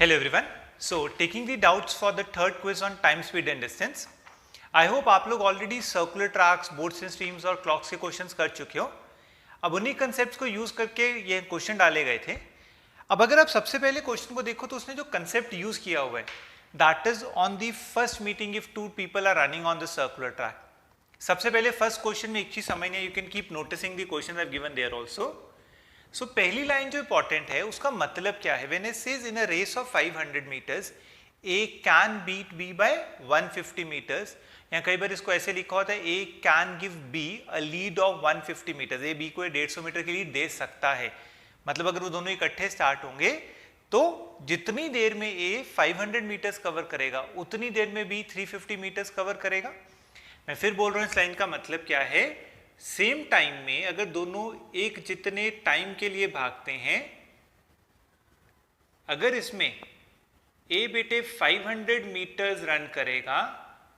Hello everyone. So taking the doubts for the third quiz on time, speed and distance. I hope आप लोग already circular tracks, boards and streams और clocks के questions कर चुके हो. अब उन्हीं कंसेप्ट्स को यूज करके ये क्वेश्चन डाले गए थे. अब अगर आप सबसे पहले क्वेश्चन को देखो तो उसने जो कंसेप्ट यूज किया हुआ है, that is on the first meeting if two people are running on the circular track. सबसे पहले फर्स्ट क्वेश्चन में एक चीज समझनी है, you can keep noticing the question I have given there also. So पहली लाइन जो इंपॉर्टेंट है उसका मतलब क्या है. When it says in a race of 500 metres A can beat B by 150 metres, या कई बार इसको ऐसे लिखा होता है A can give B a lead of 150 metres. A B को 150 मीटर की लीड दे सकता है. मतलब अगर वो दोनों इकट्ठे स्टार्ट होंगे तो जितनी देर में ए 500 मीटर्स कवर करेगा उतनी देर में बी 350 मीटर्स कवर करेगा. मैं फिर बोल रहा हूं इस लाइन का मतलब क्या है. सेम टाइम में अगर दोनों एक जितने टाइम के लिए भागते हैं, अगर इसमें ए बेटे 500 मीटर्स रन करेगा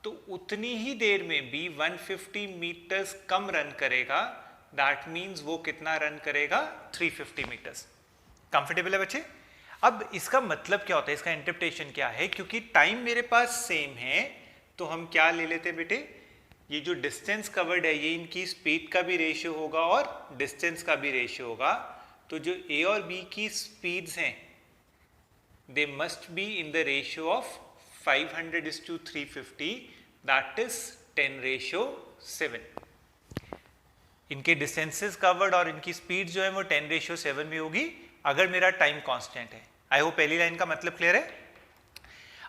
तो उतनी ही देर में बी 150 मीटर्स कम रन करेगा. दैट मीन्स वो कितना रन करेगा, 350 मीटर्स. कंफर्टेबल है बच्चे. अब इसका मतलब क्या होता है, इसका इंटरप्रिटेशन क्या है. क्योंकि टाइम मेरे पास सेम है तो हम क्या ले लेते हैं बेटे, ये जो डिस्टेंस कवर्ड है ये इनकी स्पीड का भी रेशियो होगा और डिस्टेंस का भी रेशियो होगा. तो जो ए और बी की स्पीड्स हैं they must be in the ratio of 500:350, that is 10:7. इनके डिस्टेंसेस कवर्ड और इनकी स्पीड जो है वो 10:7 में होगी अगर मेरा टाइम कांस्टेंट है. आई होप पहली लाइन का मतलब क्लियर है.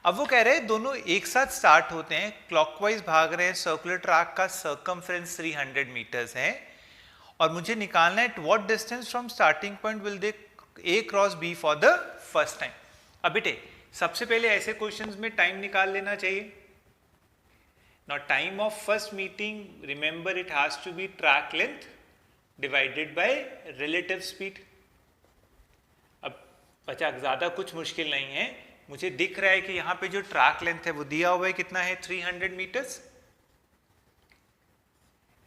अब वो कह रहे हैं दोनों एक साथ स्टार्ट होते हैं, क्लॉकवाइज भाग रहे हैं, सर्कुलर ट्रैक का सर्कमफ्रेंस 300 मीटर्स है और मुझे निकालना है what distance from starting point will they A cross B for the first time. अब बेटे सबसे पहले ऐसे क्वेश्चंस में टाइम निकाल लेना चाहिए. Now time of first meeting, remember it has to be track length divided by relative speed. अब बच्चा ज्यादा कुछ मुश्किल नहीं है. मुझे दिख रहा है कि यहां पे जो ट्रैक लेंथ है वो दिया हुआ है कितना है, 300 मीटर्स.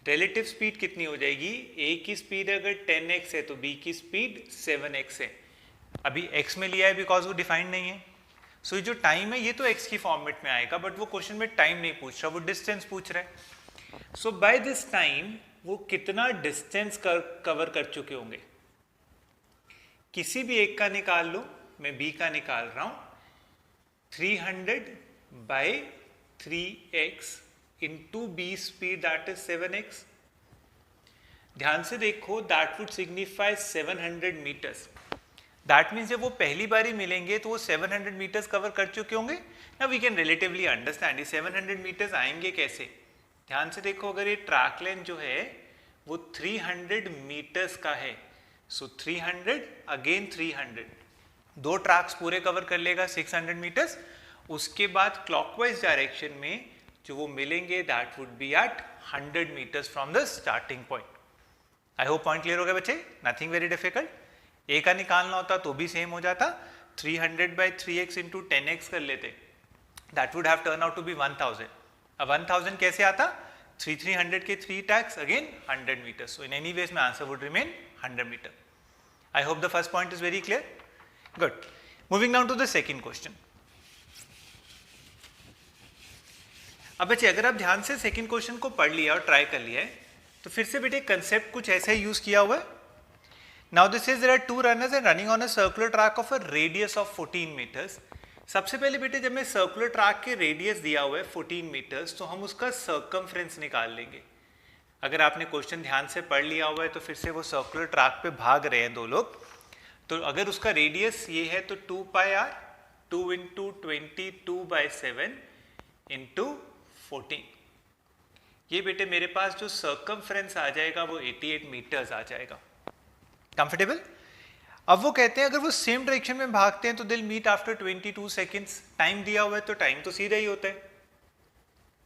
रिलेटिव स्पीड कितनी हो जाएगी, ए की स्पीड अगर 10x है तो बी की स्पीड 7x है. अभी x में लिया है बिकॉज वो डिफाइंड नहीं है. सो ये जो टाइम है ये तो x की फॉर्मेट में आएगा, बट वो क्वेश्चन में टाइम नहीं पूछ रहा, वो डिस्टेंस पूछ रहा है. सो बाय दिस टाइम वो कितना डिस्टेंस कवर कर चुके होंगे. किसी भी एक का निकाल लो, मैं बी का निकाल रहा हूं. 300/3x into b speed that is 7x. ध्यान से देखो, that would signify 700 meters. That means जब वो पहली बारी मिलेंगे तो वो 700 meters कवर कर चुके होंगे. Now we can relatively understand ये 700 meters आएंगे कैसे. ध्यान से देखो, अगर ये ट्रैक लेंथ जो है वो 300 meters का है, so 300 again 300, दो ट्रैक्स पूरे कवर कर लेगा 600 मीटर्स. उसके बाद क्लॉकवाइज डायरेक्शन में जो वो मिलेंगे that would be at 100 metres from the starting point. I hope point clear हो गया बच्चे. Nothing very difficult. ए का निकालना होता तो भी सेम हो जाता. 300/3x इंटू 10x कर लेते, that would have turn out to be 1000. अब 1000 कैसे आता, 300 के 3 टैक्स again 100 metres. So in any ways my answer would remain 100 metre. I hope the first point is very clear. Good. Moving down to the second question. अब बच्चे अगर आप ध्यान से सेकंड क्वेश्चन को पढ़ लिया और ट्राई कर लिया है तो फिर से बेटे कंसेप्ट कुछ ऐसा ही यूज किया हुआ है. Now this is there are two runners and running on a circular track of a radius of 14 metres. सबसे पहले बेटे जब मैं सर्कुलर ट्रैक के रेडियस दिया हुआ है 14 मीटर्स तो हम उसका सर्कमफ्रेंस निकाल लेंगे. अगर आपने क्वेश्चन ध्यान से पढ़ लिया हुआ है तो फिर से वो सर्कुलर ट्रैक पे भाग रहे हैं दो लोग, तो अगर उसका रेडियस ये है तो 2πr 2 × 22/7 × 14. ये बेटे मेरे पास जो सर्कमफ्रेंस आ जाएगा वो 88 मीटर्स आ जाएगा. कंफर्टेबल. अब वो कहते हैं अगर वो सेम डायरेक्शन में भागते हैं तो दिल मीट आफ्टर 22 सेकेंड्स. टाइम दिया हुआ है तो टाइम तो सीधा ही होता है,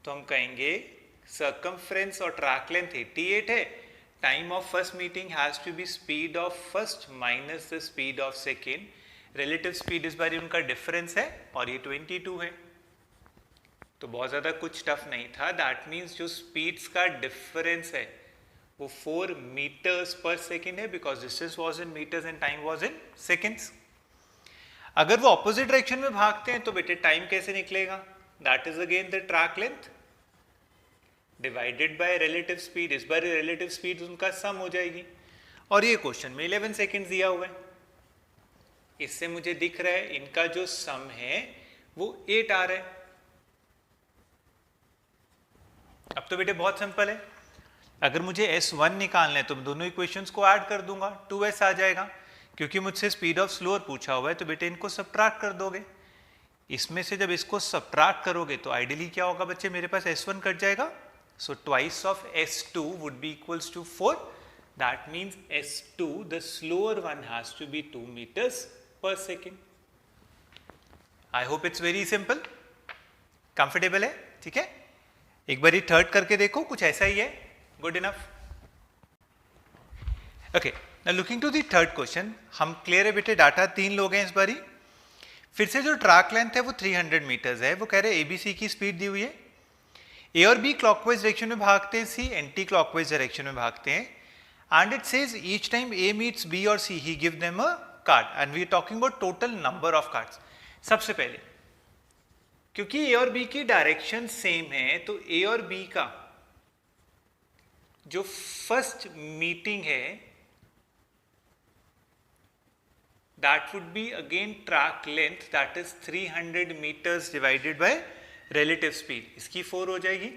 तो हम कहेंगे सर्कमफ्रेंस और ट्रैक लेंथ 88 है. Time of first meeting has to be speed of first minus the speed of second. Relative speed इस बार उनका डिफरेंस है और ये 22 है, तो बहुत ज़्यादा कुछ टफ नहीं था. दैट मीन्स जो स्पीड्स का डिफरेंस है वो 4 meters per second है because distance was in metres and time was in seconds. अगर वो ऑपोजिट डायरेक्शन में भागते हैं तो बेटे टाइम कैसे निकलेगा? That is again the track length divided by relative speed. इस बार रिलेटिव स्पीड उनका सम हो जाएगी। और ये क्वेश्चन में 11 सेकेंड दिया हुआ है, इससे मुझे दिख रहा है इनका जो सम है वो 8 आ रहा है। अब तो बेटे बहुत सिंपल है, अगर मुझे S1 निकालना है तो मैं दोनों इक्वेशंस को ऐड कर दूंगा, 2S आ जाएगा। क्योंकि मुझसे स्पीड ऑफ स्लोअर पूछा हुआ है तो बेटे इनको सब्ट्रैक्ट कर दोगे। इसमें से जब इसको सब्ट्रैक्ट करोगे तो आइडियली क्या होगा बच्चे, मेरे पास S1 कट जाएगा, so twice of S2 would be equals to 4। That means S2 the slower one has to be 2 metres per second. I hope it's very simple, comfortable है, ठीक है। एक बार थर्ड करके देखो, कुछ ऐसा ही है, good enough. Okay, now looking to the third question, हम क्लियर है बेटे, डाटा 3 लोग हैं इस बारी। फिर से जो ट्रैक लेंथ है वो 300 मीटर्स है। वो कह रहे हैं ABC की स्पीड दी हुई है, A और B क्लॉकवाइज डायरेक्शन में भागते हैं, C एंटी क्लॉकवाइज डायरेक्शन में भागते हैं, and it says each time A meets B और C he give them a card and we are talking about total number of cards. सबसे पहले क्योंकि A और B की डायरेक्शन सेम है तो A और B का जो फर्स्ट मीटिंग है that would be again track length, that is 300 meters divided by relative speed, इसकी 4 हो जाएगी।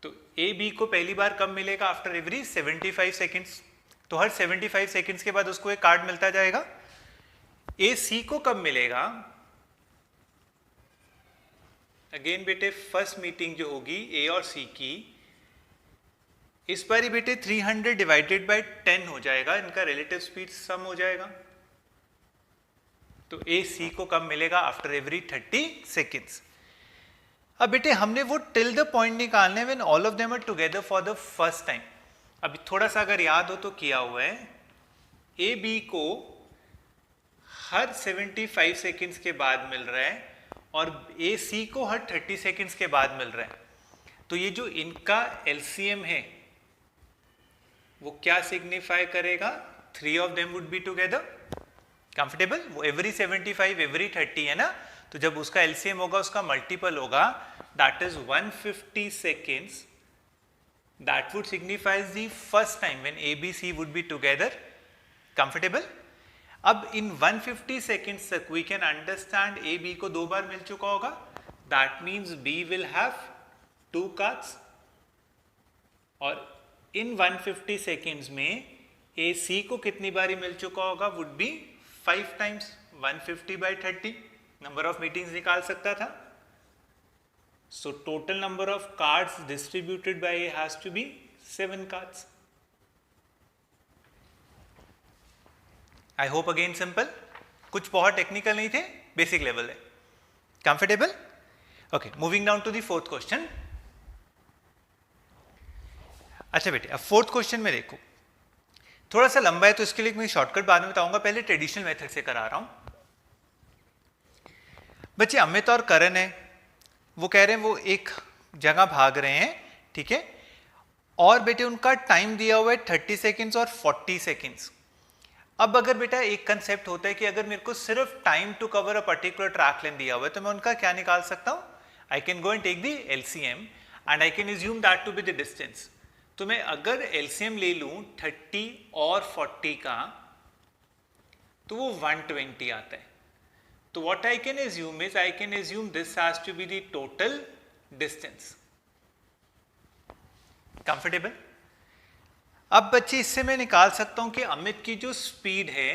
तो A B को पहली बार कब मिलेगा? After every 75 seconds. तो हर 75 सेकेंड्स के बाद उसको एक कार्ड मिलता जाएगा। A C को कब मिलेगा? अगेन बेटे फर्स्ट मीटिंग जो होगी A और C की, इस बार ही बेटे 300 डिवाइडेड बाय 10 हो जाएगा, इनका रिलेटिव स्पीड सम हो जाएगा। तो ए सी को कब मिलेगा? आफ्टर एवरी 30 सेकेंड्स। अब बेटे हमने वो टिल द पॉइंट निकालने when all of them are together for the first time. अभी थोड़ा सा अगर याद हो तो किया हुआ है, ए बी को हर 75 सेकेंड्स के बाद मिल रहा है और ए सी को हर 30 सेकेंड्स के बाद मिल रहा है। तो ये जो इनका एलसीएम है वो क्या सिग्निफाई करेगा? 3 of them would be together. Comfortable? वो एवरी 75 एवरी 30 है ना, तो जब उसका एलसीएम होगा उसका मल्टीपल होगा, that is 150 seconds. That would signifies the first time when A B C would be together. Comfortable? अब इन 150 सेकेंड्स तक we can understand A B को 2 बार मिल चुका होगा, that means B will have 2 cards. और in 150 seconds में ए सी को कितनी बारी मिल चुका होगा? Would be 5 times 150 by 30। Number of meetings निकाल सकता था। So total number of cards distributed by A has to be 7 cards. I hope again simple, कुछ बहुत टेक्निकल नहीं थे, बेसिक लेवल है। Comfortable? Okay, moving down to the fourth question. अच्छा बेटे, अब फोर्थ क्वेश्चन में देखो, थोड़ा सा लंबा है तो इसके लिए मैं शॉर्टकट बाद में बताऊंगा, पहले ट्रेडिशनल मेथड से करा रहा हूं। बच्चे अमित और करण है, वो कह रहे हैं वो एक जगह भाग रहे हैं, ठीक है, और बेटे उनका टाइम दिया हुआ है 30 सेकेंड्स और 40 सेकेंड्स। अब अगर बेटा एक कंसेप्ट होता है कि अगर मेरे को सिर्फ time to cover a particular track length दिया हुआ है तो मैं उनका क्या निकाल सकता हूं? I can go and take the LCM and I can assume that to be the distance. तो मैं अगर एलसीएम ले लूं 30 और 40 का तो वो 120 आता है। तो what I can assume is, I can assume this has to be the total distance. Comfortable? अब बच्चे इससे मैं निकाल सकता हूं कि अमित की जो स्पीड है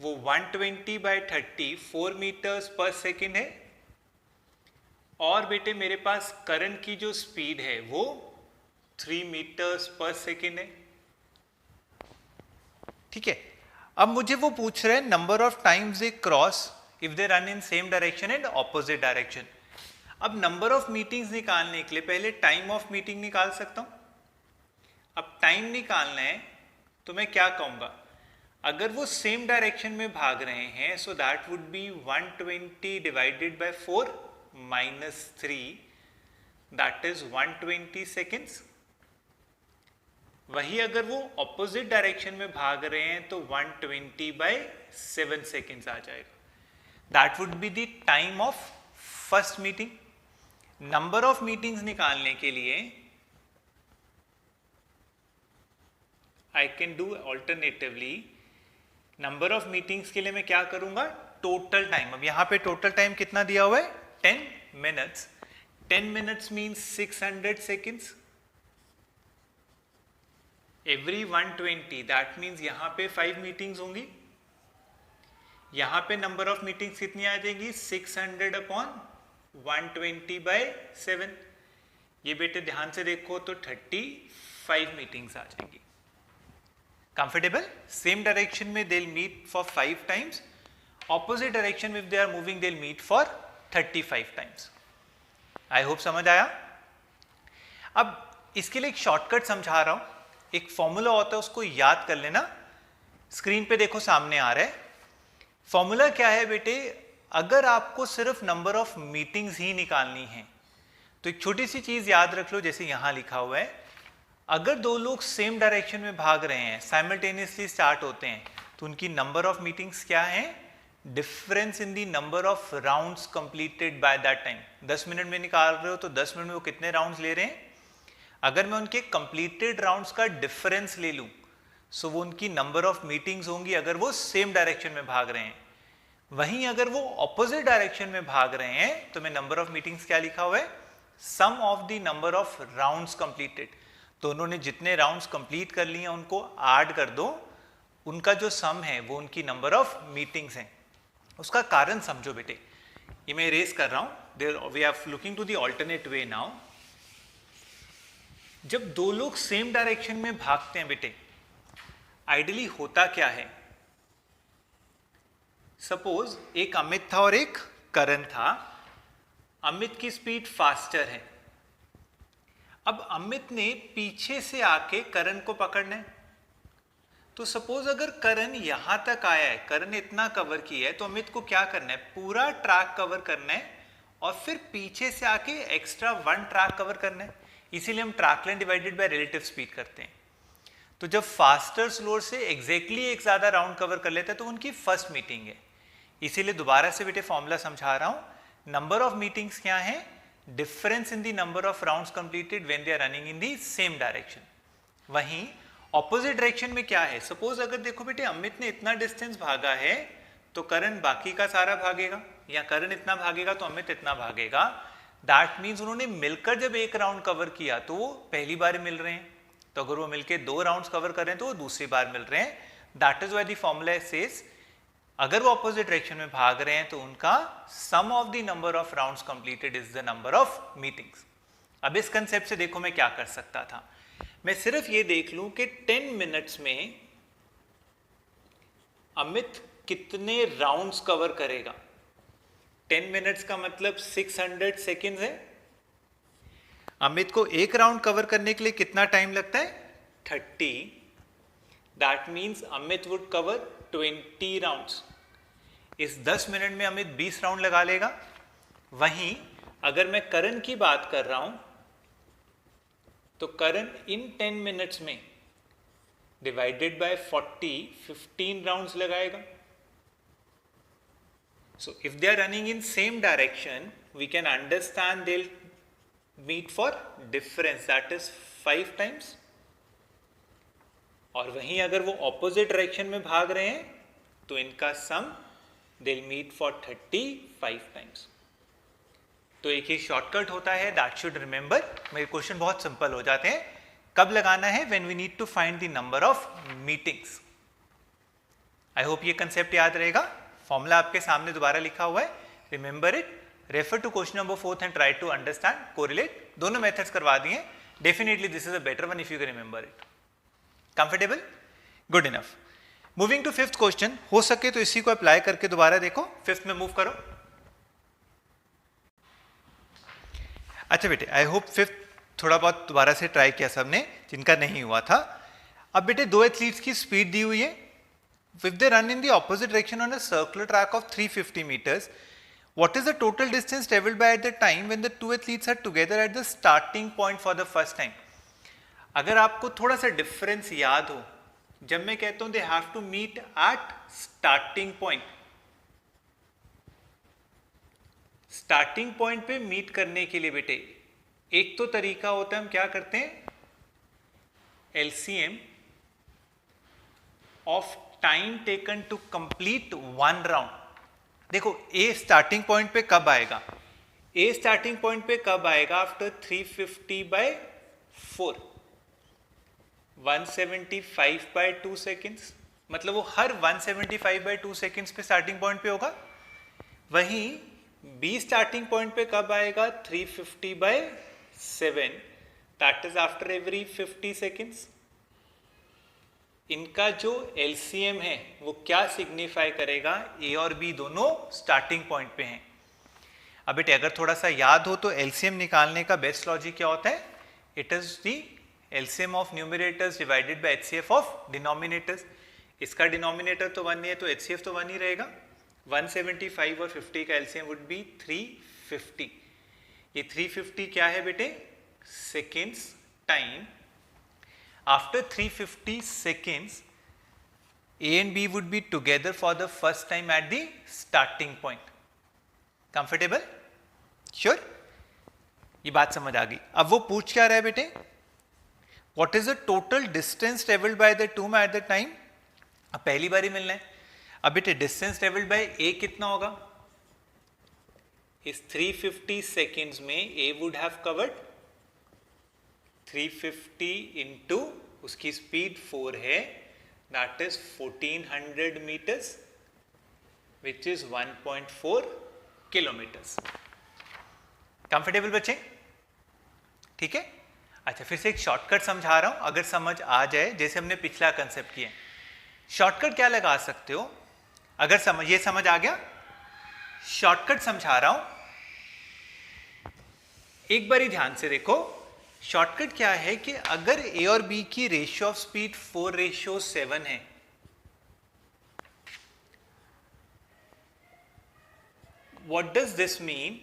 वो 120 बाई 30 4 मीटर्स पर सेकेंड है, और बेटे मेरे पास करण की जो स्पीड है वो 3 मीटर्स पर सेकेंड है। ठीक है, अब मुझे वो पूछ रहे हैं number of times they cross if they run in same direction and opposite direction. अब नंबर ऑफ मीटिंग्स निकालने के लिए पहले टाइम ऑफ मीटिंग निकाल सकता हूं। अब टाइम निकालना है तो मैं क्या कहूंगा, अगर वो सेम डायरेक्शन में भाग रहे हैं so that would B 120 divided by 4 minus 3, that is 120 seconds. वही अगर वो ऑपोजिट डायरेक्शन में भाग रहे हैं तो 120/7 सेकेंड्स आ जाएगा. That would be the time of first meeting. Number of meetings निकालने के लिए I can do alternatively. Number of meetings के लिए मैं क्या करूंगा, टोटल टाइम. अब यहां पे टोटल टाइम कितना दिया हुआ है, 10 minutes. 10 minutes means 600 seconds. Every 120, that means यहां पे 5 मीटिंग्स होंगी. यहां पे नंबर ऑफ मीटिंग्स कितनी आ जाएंगी, 600/120/7. ये बेटे ध्यान से देखो तो 35 मीटिंग्स आ जाएंगी. कंफर्टेबल. सेम डायरेक्शन में they will meet for 5 times. Opposite direction if they are moving they will meet for 35 times. I hope समझ आया. अब इसके लिए एक शॉर्टकट समझा रहा हूं. एक फॉर्मूला होता है, उसको याद कर लेना. स्क्रीन पे देखो सामने आ रहा है. फॉर्मूला क्या है बेटे, अगर आपको सिर्फ नंबर ऑफ मीटिंग्स ही निकालनी है तो एक छोटी सी चीज याद रख लो. जैसे यहां लिखा हुआ है, अगर दो लोग सेम डायरेक्शन में भाग रहे हैं, साइमल्टेनियसली स्टार्ट होते हैं, तो उनकी नंबर ऑफ मीटिंग्स क्या है, difference in the number of rounds completed by that time. 10 minute में निकाल रहे हो तो 10 मिनट में वो कितने राउंड्स ले रहे हैं. अगर मैं उनके कंप्लीटेड राउंड्स का डिफरेंस ले लूं सो वो उनकी नंबर ऑफ मीटिंग्स होंगी अगर वो सेम डायरेक्शन में भाग रहे हैं. वहीं अगर वो ऑपोजिट डायरेक्शन में भाग रहे हैं तो मैं नंबर ऑफ मीटिंग्स क्या लिखा हुआ है, sum of the number of rounds completed. तो उन्होंने जितने राउंड्स कंप्लीट कर लिए हैं उनको ऐड कर दो, उनका जो सम है वो उनकी नंबर ऑफ मीटिंग्स हैं. उसका कारण समझो बेटे. ये मैं इरेज कर रहा हूं. There we are looking to the alternate way now. जब दो लोग सेम डायरेक्शन में भागते हैं बेटे, आइडियली होता क्या है, सपोज एक अमित था और एक करण था. अमित की स्पीड फास्टर है. अब अमित ने पीछे से आके करण को पकड़ना है. तो सपोज अगर करण यहां तक आया है, करण ने इतना कवर किया है, तो अमित को क्या करना है, पूरा ट्रैक कवर करना है और फिर पीछे से आके एक्स्ट्रा 1 ट्रैक कवर करना है. इसीलिए हम track length divided by relative speed करते हैं. तो जब फास्टर स्लोअर से एग्जैक्टली एक ज्यादा राउंड कवर कर लेता है तो उनकी फर्स्ट मीटिंग है. इसीलिए दोबारा से बेटे फॉर्मूला समझा रहा हूं. नंबर ऑफ मीटिंग्स क्या है, difference in the number of rounds completed when they are running in the same direction. वहीं ऑपोजिट डायरेक्शन में क्या है, सपोज अगर देखो बेटे अमित ने इतना डिस्टेंस भागा है तो करण बाकी का सारा भागेगा, या करण इतना भागेगा तो अमित इतना भागेगा. दैट मीन्स उन्होंने मिलकर जब एक राउंड कवर किया तो वो पहली बार मिल रहे हैं. तो अगर वो मिलकर 2 राउंड्स कवर कर रहे हैं तो वो दूसरी बार मिल रहे हैं. That is why the formula says अगर वो ऑपोजिट डायरेक्शन में भाग रहे हैं तो उनका sum of the number of rounds completed is the number of meetings. अब इस कंसेप्ट से देखो मैं क्या कर सकता था. मैं सिर्फ ये देख लूं कि 10 मिनट्स में अमित कितने राउंड्स कवर करेगा. 10 मिनट्स का मतलब 600 सेकेंड्स है. अमित को एक राउंड कवर करने के लिए कितना टाइम लगता है, 30. That means Amit would cover 20 rounds. इस 10 मिनट में अमित 20 राउंड लगा लेगा. वहीं अगर मैं करण की बात कर रहा हूं तो करण इन 10 मिनट्स में डिवाइडेड बाय 40 15 राउंड्स लगाएगा. So if they are running in same direction, we can understand they'll meet for difference, that is 5 times. और वहीं अगर वो opposite direction में भाग रहे हैं तो इनका sum they'll meet for 35 times. तो एक ही शॉर्टकट होता है, that should remember. मेरे क्वेश्चन बहुत सिंपल हो जाते हैं. कब लगाना है, when we need to find the number of meetings. I hope ये कंसेप्ट याद रहेगा. फॉर्मूला आपके सामने दोबारा लिखा हुआ है, remember it, refer to question number 4 and try to understand, correlate. दोनों मेथड्स करवा दिए. Definitely this is a better one if you can remember it. Comfortable, good enough. Moving to 5th question. हो सके तो इसी को अप्लाई करके दोबारा देखो. 5th में मूव करो. अच्छा बेटे, आई होप 5th थोड़ा बहुत दोबारा से ट्राई किया सबने, जिनका नहीं हुआ था. अब बेटे 2 एथलीट्स की स्पीड दी हुई है. If they run in the opposite direction on a circular track of 350 meters, what is the total distance traveled by at the time when the 2 athletes are together at the starting point for the first time? अगर आपको थोड़ा सा difference याद हो, जब मैं कहता हूं they have to meet at starting point, starting point पे मीट करने के लिए बेटे एक तो तरीका होता है, हम क्या करते हैं, LCM of time taken to complete one round. देखो ए स्टार्टिंग पॉइंट पे कब आएगा, ए स्टार्टिंग पॉइंट पे कब आएगा, आफ्टर 350/4, 175/2 सेकेंड्स, मतलब वो हर 175/2 सेकेंड्स पे स्टार्टिंग पॉइंट पे होगा। वहीं बी स्टार्टिंग पॉइंट पे कब आएगा, 350/7, that is after every 50 seconds. इनका जो एलसीएम है वो क्या सिग्निफाई करेगा, ए और बी दोनों स्टार्टिंग पॉइंट पे हैं। अब बेटे अगर थोड़ा सा याद हो तो एलसीएम निकालने का बेस्ट लॉजिक क्या होता है, it is the LCM of numerators divided by HCF of denominators. इसका डिनोमिनेटर तो 1 है तो एचसीएफ तो 1 ही रहेगा। 175 और 50 का एलसीएम वुड बी 350। ये 350 क्या है बेटे, seconds time. After 350 seconds, A and B would be together for the first time at the starting point. Comfortable? Sure? ये बात समझ आ गई। अब वो पूछ क्या रहा है बेटे, What is the total distance traveled by the two at the time? अब पहली बार ही मिलना है। अब बेटे distance traveled by A कितना होगा, इस 350 seconds में A would have covered 350 into उसकी स्पीड 4 है, that is 1400 metres which is 1.4 kilometres. Comfortable बच्चे? ठीक है। अच्छा फिर से एक शॉर्टकट समझा रहा हूं, अगर समझ आ जाए जैसे हमने पिछला कंसेप्ट किया। शॉर्टकट क्या लगा सकते हो, अगर ये समझ आ गया, शॉर्टकट समझा रहा हूं, एक बार ही ध्यान से देखो। शॉर्टकट क्या है कि अगर ए और बी की रेशियो ऑफ स्पीड 4:7 है, व्हाट डज दिस मीन,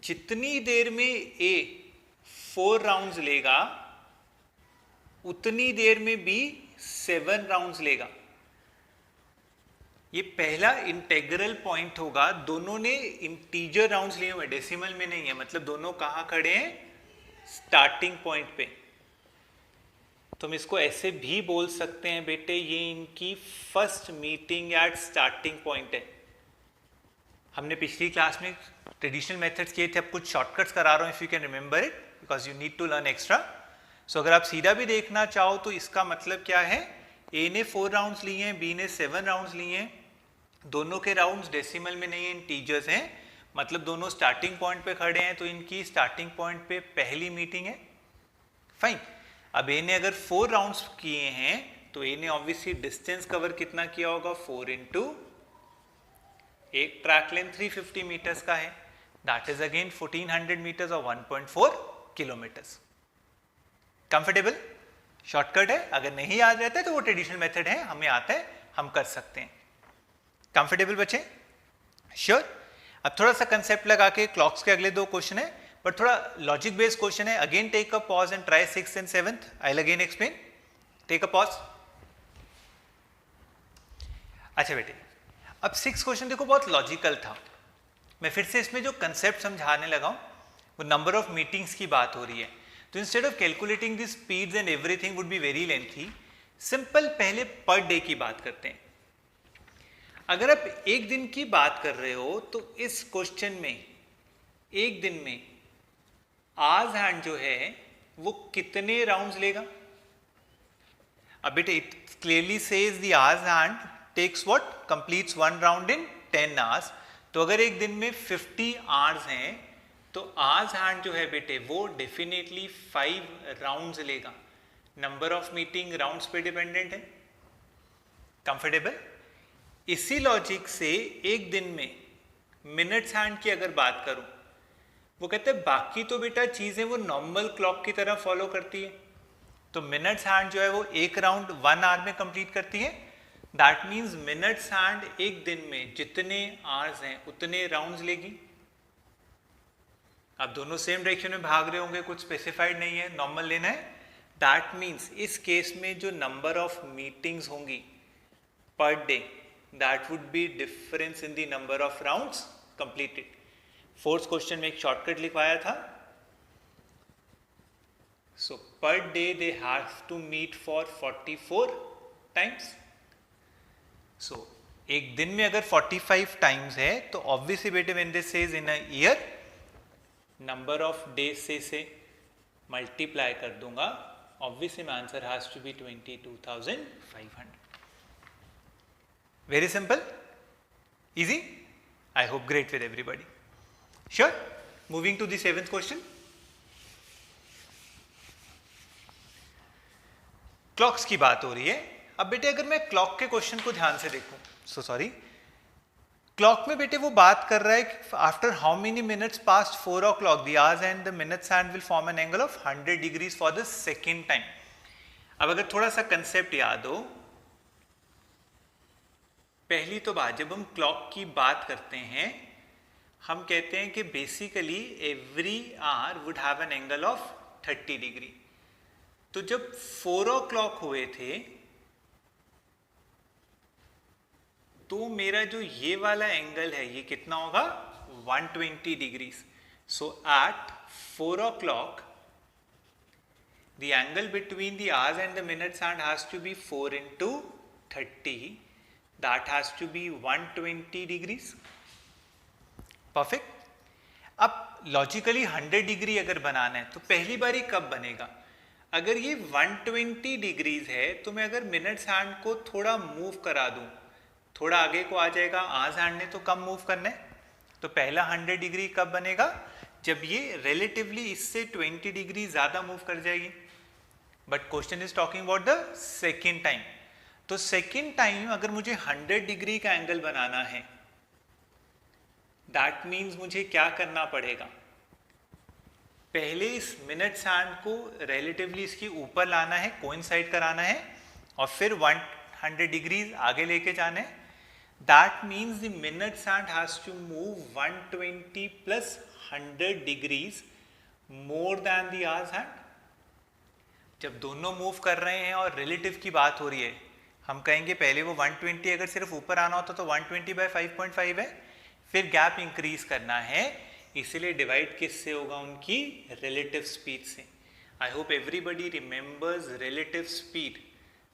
जितनी देर में ए 4 राउंड्स लेगा उतनी देर में बी 7 राउंड्स लेगा। ये पहला इंटेग्रल पॉइंट होगा, दोनों ने इंटीजर राउंड्स लिए हुए, डेसिमल में नहीं है, मतलब दोनों कहां खड़े हैं, स्टार्टिंग पॉइंट पे। तुम इसको ऐसे भी बोल सकते हैं बेटे, ये इनकी first meeting at starting point है। हमने पिछली क्लास में ट्रेडिशनल मेथड्स किए थे, अब कुछ शॉर्टकट्स करा रहा हूं, if you can remember it, because you need to learn extra. So अगर आप सीधा भी देखना चाहो तो इसका मतलब क्या है, ए ने 4 राउंड्स लिए हैं, बी ने 7 राउंड्स लिए हैं, दोनों के राउंड्स डेसिमल में नहीं है, इंटीजर्स हैं, मतलब दोनों स्टार्टिंग पॉइंट पे खड़े हैं, तो इनकी स्टार्टिंग पॉइंट पे पहली मीटिंग है। फाइन। अब ए ने अगर 4 राउंड्स किए हैं तो ए ने ऑब्वियसली डिस्टेंस कवर कितना किया होगा, 4 इंटू एक ट्रैक लेंथ 350 मीटर्स का है, दैट इज अगेन 1400 मीटर्स और 1.4 किलोमीटर्स। कंफर्टेबल? शॉर्टकट है, अगर नहीं याद रहता है तो वो ट्रेडिशनल मेथड है, हमें आता है, हम कर सकते हैं। कंफर्टेबल बच्चे? श्योर? अब थोड़ा सा कंसेप्ट लगा के क्लॉक्स के अगले 2 क्वेश्चन है, बट थोड़ा लॉजिक बेस्ड क्वेश्चन है। Again take a pause and try 6th and 7th। I will again explain. Take a pause. अच्छा बेटे, अब 6th क्वेश्चन देखो बहुत लॉजिकल था। मैं फिर से इसमें जो कंसेप्ट समझाने लगा हूं वो नंबर ऑफ मीटिंग्स की बात हो रही है, तो instead of calculating the speeds and everything would be very lengthy, simple पहले पर डे की बात करते हैं। अगर आप एक दिन की बात कर रहे हो तो इस क्वेश्चन में एक दिन में आवर्स हैंड जो है वो कितने राउंड्स लेगा। अब बेटे it clearly says the hours hand takes what, completes 1 round in 10 hours. तो अगर एक दिन में 50 आवर्स हैं तो आवर्स हैंड जो है बेटे वो डेफिनेटली 5 राउंड्स लेगा। नंबर ऑफ मीटिंग राउंड्स पे डिपेंडेंट है। कंफर्टेबल? इसी लॉजिक से एक दिन में मिनट्स हैंड की अगर बात करूं, वो कहते हैं बाकी तो बेटा चीजें वो नॉर्मल क्लॉक की तरह फॉलो करती है, तो मिनट्स हैंड जो है वो एक राउंड 1 आवर में कंप्लीट करती है। दैट मीन्स मिनट्स हैंड एक दिन में जितने आवर्स हैं उतने राउंड्स लेगी। आप दोनों सेम डायरेक्शन में भाग रहे होंगे, कुछ स्पेसिफाइड नहीं है, नॉर्मल लेना है। दैट मीन्स इस केस में जो नंबर ऑफ मीटिंग्स होंगी per day, that would be difference in the number of rounds completed. Fourth question में एक शॉर्टकट लिखवाया था। So per day they have to meet for 44 times. So एक दिन में अगर 45 टाइम्स है तो ऑब्वियसली बेटे when this says in a year, number of days से मल्टीप्लाई कर दूंगा, obviously my answer has to be 22,500। Very simple, easy, I hope great with everybody. Sure, moving to the 7th question. Clocks की बात हो रही है। अब बेटे अगर मैं क्लॉक के क्वेश्चन को ध्यान से देखूं, सॉरी, क्लॉक में बेटे वो बात कर रहा है कि after how many minutes past 4 o'clock the hours and the minutes hand will form an angle of 100 degrees for the second time. अब अगर थोड़ा सा कंसेप्ट याद हो, पहली तो बात, जब हम क्लॉक की बात करते हैं हम कहते हैं कि basically every hour would have an angle of 30 degree. तो जब 4 o'clock हुए थे तो मेरा जो ये वाला एंगल है ये कितना होगा, 120 degrees. So at 4 o'clock the angle between the hours and the minutes hand has to be 4 into 30, that has to be 120 degrees। Perfect. अब लॉजिकली 100 डिग्री अगर बनाना है तो पहली बारी कब बनेगा, अगर ये 120 डिग्रीज है तो मैं अगर मिनट्स हैंड को थोड़ा मूव करा दूं, थोड़ा आगे को आ जाएगा, आवर्स हैंड ने तो कम मूव करना है, तो पहला 100 डिग्री कब बनेगा, जब ये रिलेटिवली इससे 20 डिग्री ज्यादा मूव कर जाएगी। But question is talking about the second time. तो सेकेंड टाइम अगर मुझे 100 डिग्री का एंगल बनाना है, दैट मीन्स मुझे क्या करना पड़ेगा, पहले इस मिनट्स हैंड को रिलेटिवली इसकी ऊपर लाना है, कोइंसाइड कराना है, और फिर 100 डिग्रीज आगे लेके जाना है। That means the minutes hand has to move 120 plus 100 degrees more than the hours hand. जब दोनों मूव कर रहे हैं और रिलेटिव की बात हो रही है, हम कहेंगे पहले वो 120 अगर सिर्फ ऊपर आना होता तो 120/5.5 है, फिर गैप इंक्रीज करना है, इसीलिए डिवाइड किससे होगा, उनकी रिलेटिव स्पीड से। I hope everybody remembers relative speed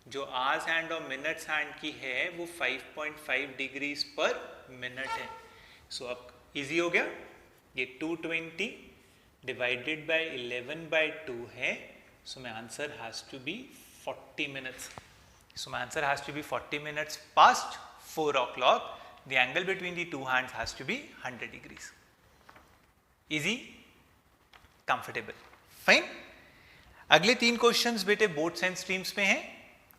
जो आवर्स हैंड और मिनट्स हैंड की है वो 5.5 डिग्रीज पर मिनट है। सो अब इजी हो गया, ये 220 डिवाइडेड बाय 11/2 है। So my answer has to be 40 minutes. So my answer has to be 40 minutes past 4 o'clock. The angle between the two hands has to be 100 degrees. Easy, comfortable, fine. अगले 3 questions बेटे boats and streams में हैं।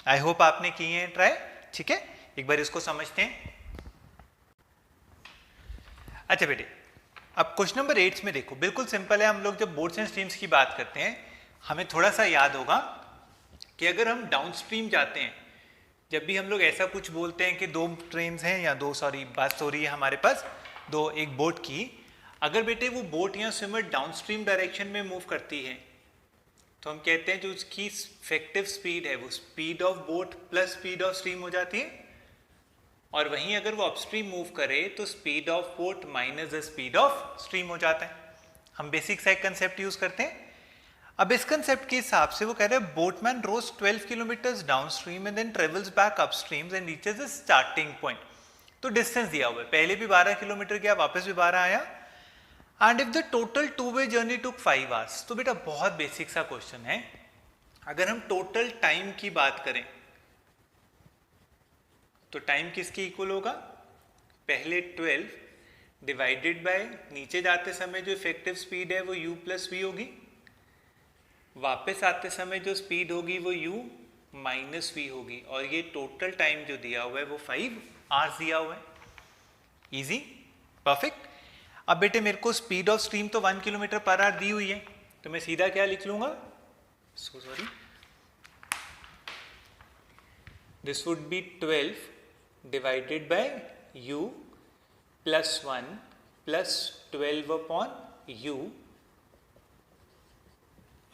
I hope आपने किए हैं try, ठीक है, एक बार इसको समझते हैं। अच्छा बेटे, अब क्वेश्चन नंबर 8 में देखो, बिल्कुल सिंपल है। हम लोग जब बोट्स एंड स्ट्रीम्स की बात करते हैं हमें थोड़ा सा याद होगा कि अगर हम डाउनस्ट्रीम जाते हैं, जब भी हम लोग ऐसा कुछ बोलते हैं कि 2 ट्रेन्स हैं या 2 बस हो रही है हमारे पास, एक बोट की, अगर बेटे वो बोट या स्विमर डाउनस्ट्रीम डायरेक्शन में मूव करती है तो हम कहते हैं जो उसकी इफेक्टिव स्पीड है वो speed of boat plus speed of stream हो जाती है। और वहीं अगर वो अपस्ट्रीम मूव करे तो speed of boat minus the speed of stream हो जाता है। हम बेसिक सा एक कंसेप्ट यूज करते हैं। अब इस कंसेप्ट के हिसाब से वो कह रहे हैं boatman rows 12 kilometres downstream and then travels back upstream and reaches the starting point. तो डिस्टेंस दिया हुआ है, पहले भी 12 किलोमीटर गया, वापस भी 12 आया, and if the total two way journey took 5 hours। तो बेटा बहुत बेसिक सा क्वेश्चन है। अगर हम टोटल टाइम की बात करें तो टाइम किसके इक्वल होगा, पहले 12 डिवाइडेड बाय नीचे जाते समय जो इफेक्टिव स्पीड है वो u प्लस वी होगी, वापस आते समय जो स्पीड होगी वो u माइनस वी होगी, और ये टोटल टाइम जो दिया हुआ है वो 5 hours दिया हुआ है। Easy, perfect. अब बेटे मेरे को स्पीड ऑफ स्ट्रीम तो 1 किलोमीटर पर आवर दी हुई है, तो मैं सीधा क्या लिख लूंगा, sorry, this would be 12 divided by u plus 1 plus 12 upon u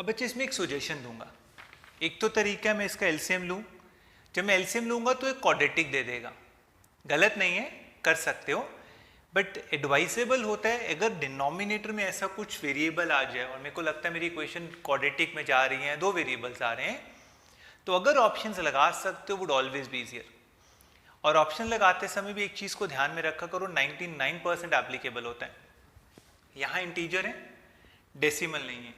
अब बच्चे इसमें एक सजेशन दूंगा। एक तो तरीका है मैं इसका एलसीएम लूँ, जब मैं एलसीएम लूँगा तो एक क्वाड्रेटिक दे देगा, गलत नहीं है, कर सकते हो, बट एडवाइसेबल होता है अगर डिनोमिनेटर में ऐसा कुछ वेरिएबल आ जाए और मेरे को लगता है मेरी इक्वेशन क्वाड्रेटिक में जा रही है, दो वेरिएबल्स आ रहे हैं, तो अगर ऑप्शंस लगा सकते हो वुड ऑलवेज बी ईजियर। और ऑप्शन लगाते समय भी एक चीज़ को ध्यान में रखा करो, 99% एप्लीकेबल होता है। यहाँ इंटीजर है, डेसिमल नहीं है,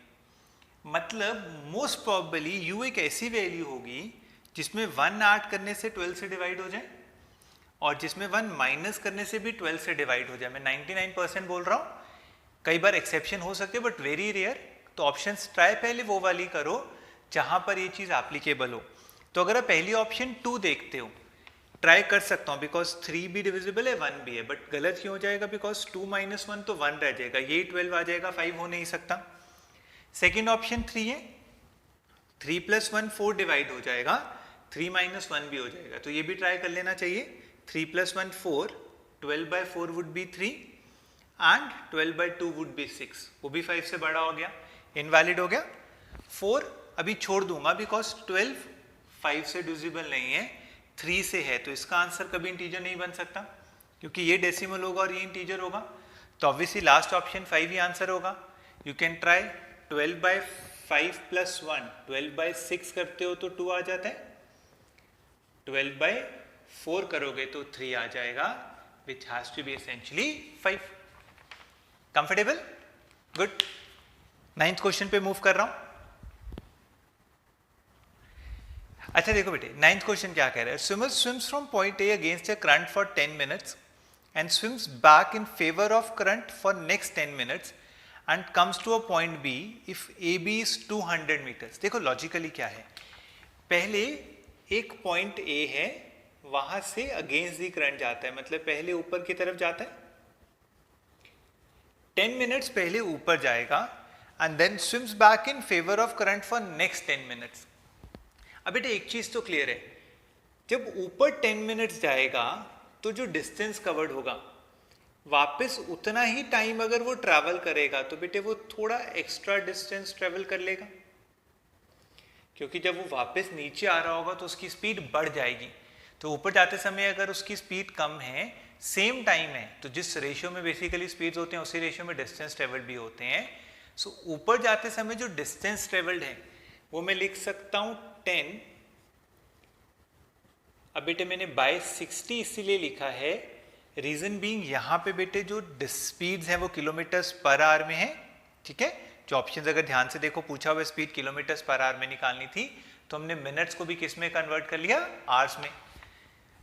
मतलब मोस्ट प्रॉबली यू एक ऐसी वैल्यू होगी जिसमें 1 ऐड करने से 12 से डिवाइड हो जाए और जिसमें 1 माइनस करने से भी 12 से डिवाइड हो जाए। मैं 99% बोल रहा हूँ, कई बार एक्सेप्शन हो सकते हैं बट वेरी रेयर। तो ऑप्शंस ट्राई पहले वो वाली करो जहाँ पर ये चीज़ एप्लीकेबल हो। तो अगर आप पहली ऑप्शन 2 देखते हो, ट्राई कर सकता हूँ बिकॉज 3 भी डिविजिबल है 1 भी है, बट गलत क्यों हो जाएगा, बिकॉज 2 माइनस 1 तो 1 रह जाएगा, ये 12 आ जाएगा, 5 हो नहीं सकता। सेकेंड ऑप्शन 3 है, 3 प्लस 1 4 डिवाइड हो जाएगा, 3 माइनस 1 भी हो जाएगा, तो ये भी ट्राई कर लेना चाहिए। 3 plus 1 4, 12 by 4 would be 3 and 12 by 2 would be 6, वो भी 5 से बड़ा हो गया, इनवैलिड हो गया। 4 अभी छोड़ दूंगा बिकॉज 12 5 से डिविजिबल नहीं है, 3 से है, तो इसका आंसर कभी इंटीजर नहीं बन सकता क्योंकि ये डेसिमल होगा और ये इंटीजर होगा, तो ऑब्वियसली लास्ट ऑप्शन 5 ही आंसर होगा। You can try 12 by 5 plus 1, 12 by 6 करते हो तो 2 आ जाता है, 12 बाई 4 करोगे तो 3 आ जाएगा, which has to be essentially 5। Comfortable? Good. 9th question पे मूव कर रहा हूं। अच्छा देखो बेटे, 9th क्वेश्चन क्या कह रहा है, swimmer swims from point A against a current for 10 minutes and swims back in favour of current for next 10 minutes and comes to a point B if AB is 200 meters। देखो logically क्या है, पहले एक point A है, वहां से against the current जाता है, मतलब पहले ऊपर की तरफ जाता है, 10 मिनट्स पहले ऊपर जाएगा and then swims back in favour of current for next 10 minutes. अब बेटा एक चीज तो क्लियर है, जब ऊपर 10 मिनट्स जाएगा तो जो डिस्टेंस कवर्ड होगा वापस उतना ही टाइम अगर वो ट्रैवल करेगा तो बेटे वो थोड़ा एक्स्ट्रा डिस्टेंस ट्रैवल कर लेगा, क्योंकि जब वो वापस नीचे आ रहा होगा तो उसकी स्पीड बढ़ जाएगी। तो ऊपर जाते समय अगर उसकी स्पीड कम है, सेम टाइम है, तो जिस रेशियो में बेसिकली स्पीड्स होते हैं उसी रेशियो में डिस्टेंस ट्रेवल्ड भी होते हैं। सो ऊपर जाते समय जो डिस्टेंस ट्रेवल्ड है वो मैं लिख सकता हूँ 10। अब बेटे मैंने बाय 60 इसीलिए लिखा है, रीजन बीइंग यहाँ पे बेटे जो स्पीड्स हैं वो किलोमीटर्स पर आवर में है, ठीक है। जो ऑप्शंस अगर ध्यान से देखो पूछा हुआ स्पीड किलोमीटर्स पर आवर में निकालनी थी, तो हमने मिनट्स को भी किस में कन्वर्ट कर लिया, आवर्स में।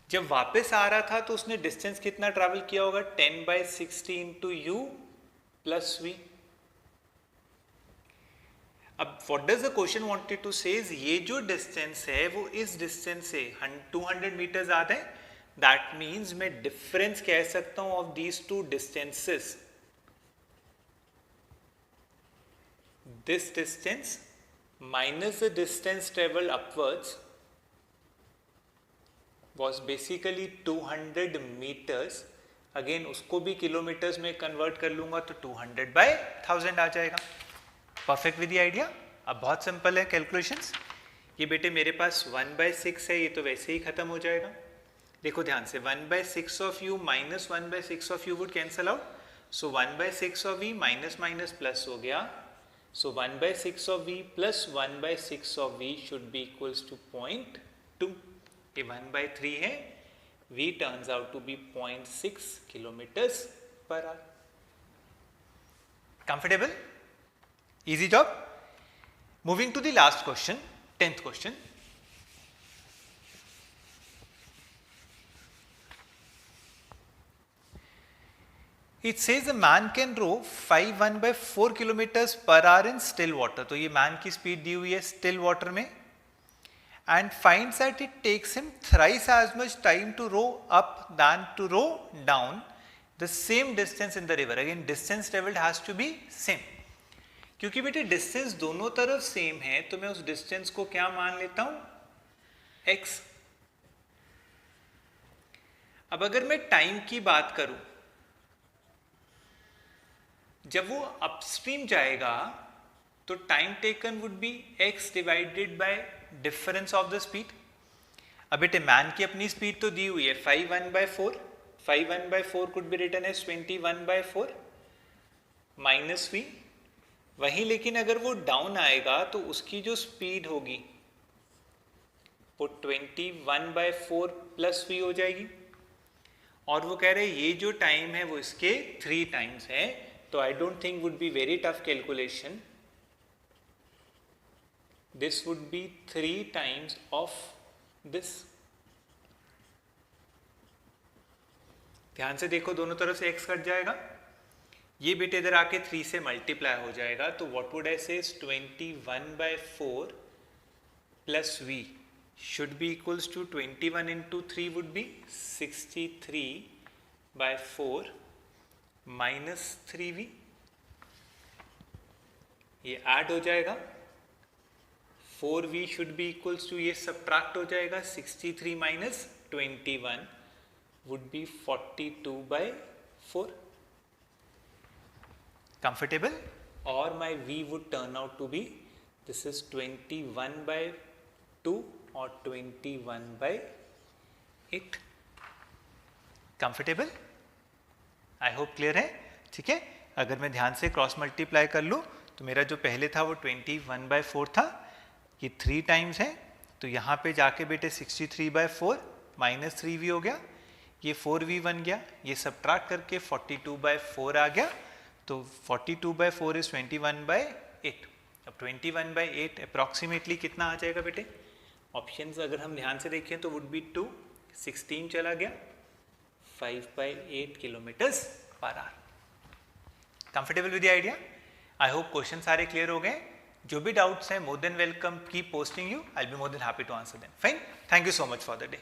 जब वापस आ रहा था तो उसने डिस्टेंस कितना ट्रैवल किया होगा, 10/60 इंटू यू प्लस वी। अब what does the question wanted to say, ये जो डिस्टेंस है वो इस डिस्टेंस से 200 मीटर ज्यादा है, दैट मीन्स मैं डिफरेंस कह सकता हूं of these two distances. This distance minus the distance travelled upwards was basically 200 meters। Again उसको भी किलोमीटर्स में कन्वर्ट कर लूंगा तो 200/1000 आ जाएगा। Perfect with the idea. अब बहुत सिंपल है कैलकुलेशंस। ये बेटे मेरे पास 1/6 है, ये तो वैसे ही खत्म हो जाएगा। देखो ध्यान से, 1/6 of u minus 1/6 of u would cancel out, so 1/6 of v minus minus plus हो गया, so 1/6 of v plus 1/6 of v should be equals to 0.2। ये 1/3 है, v turns out to be 0.6 kilometers per hour। Comfortable? Easy job? Moving to the last question, 10th question। It says a man can row 1/4 kilometers per hour in still water। तो ये man की speed दी हुई है still water में, and finds that it takes him thrice as much time to row up than to row down the same distance in the river। Again distance traveled has to be same। क्योंकि बेटे distance दोनों तरफ same है तो मैं उस distance को क्या मान लेता हूं, x। अब अगर मैं टाइम की बात करूं, जब वो अपस्ट्रीम जाएगा तो time taken would be x divided by difference of the speed. अब बेटे मैन की अपनी स्पीड तो दी हुई है 5/4, 5/4 could be written as 21/4 minus v। वहीं लेकिन अगर वो डाउन आएगा तो उसकी जो स्पीड होगी वो 21/4 प्लस v हो जाएगी, और वो कह रहे हैं ये जो टाइम है वो इसके 3 टाइम्स है। तो I don't think would be very tough calculation, this would be 3 times of this. ध्यान से देखो, दोनों तरफ से x कट जाएगा, ये बेटे इधर आके 3 से मल्टीप्लाई हो जाएगा। तो व्हाट वुड आई से 21/4 plus v should be equals to 21 into 3 would be 63/4 minus 3v। ये ऐड हो जाएगा, 4v should be equals to, ये सब्ट्रैक्ट हो जाएगा, 63 minus 21 would be 42/4। Comfortable? Or my v would turn out to be, this is 21/2 or 21/8। Comfortable? I hope clear है। ठीक है, अगर मैं ध्यान से क्रॉस मल्टीप्लाई कर लूँ तो मेरा जो पहले था वो 21/4 था, ये 3 टाइम्स है, तो यहाँ पे जाके बेटे 63/4 माइनस 3v हो गया, ये 4v बन गया, ये सब्ट्रैक्ट करके 42/4 आ गया। तो 42/4 इज 21/8। अब 21/8 अप्रॉक्सीमेटली कितना आ जाएगा बेटे? ऑप्शंस अगर हम ध्यान से देखें तो वुड बी 2, 16 चला गया, 5/8 kilometres per hour. Comfortable with the idea? I hope question सारे क्लियर हो गए। जो भी डाउट्स हैं more than welcome, keep posting you, I will be more than happy to answer them. Fine, thank you so much for the day.